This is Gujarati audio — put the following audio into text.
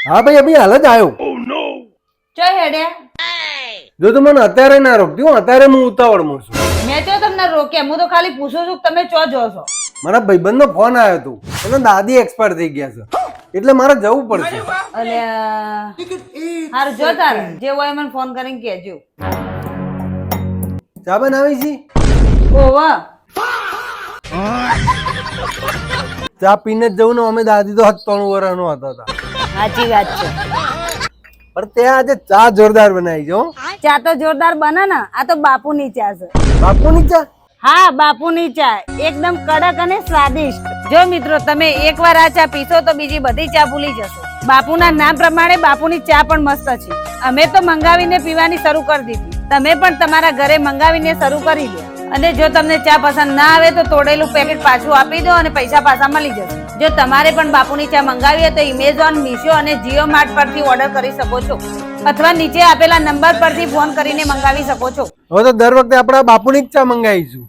હા ભાઈ અભી હાલ જ આવ્યો. ચો હેડે જો તું મને અત્યારે ના રોકતી હું અત્યારે હું ઉતાવળમાં છું. મેં તો તમને રોક્યા, હું તો ખાલી પૂછું છું કે તમે ચો જો છો. મારા ભાઈબંધનો ફોન આવ્યો હતો, એના દાદી એક્સપાયર થઈ ગયા છે એટલે મારે જવું પડશે. અલ્યા હારું જો તાર જે હોય મને ફોન કરીને કહેજો. ચા બનાવી છે? ઓવા ચા પીને જ જવું ને. અમે દાદી તો 3 વર્ષનો હતા. સાચી વાત છે. પણ ત્યાં આજે ચા જોરદાર બનાવી છે હો. ચા તો જોરદાર બને ને. આ તો બાપુની ચા છે. બાપુની ચા? હા બાપુની ચા એકદમ કડક અને સ્વાદિષ્ટ. જો મિત્રો તમે એકવાર આ ચા પીશો તો બીજી બધી ચા ભૂલી જશો. બાપુના નામ પ્રમાણે બાપુની ચા પણ મસ્ત છે. અમે તો મંગાવીને પીવાની શરૂ કરી દીધી. તમે પણ તમારા ઘરે મંગાવીને શરૂ કરી દો. અને જો તમને ચા પસંદ ના આવે તો તોડેલું પેકેટ પાછું આપી દો અને પૈસા પાછા મળી જશે. જો તમારે પણ બાપુની ચા મંગાવી હોય તો એમેઝોન, મીશો અને જીઓ માર્ટ પરથી ઓર્ડર કરી શકો છો અથવા નીચે આપેલા નંબર પરથી ફોન કરીને મંગાવી શકો છો. હવે તો દર વખતે આપણે બાપુની જ ચા મંગાવીશું.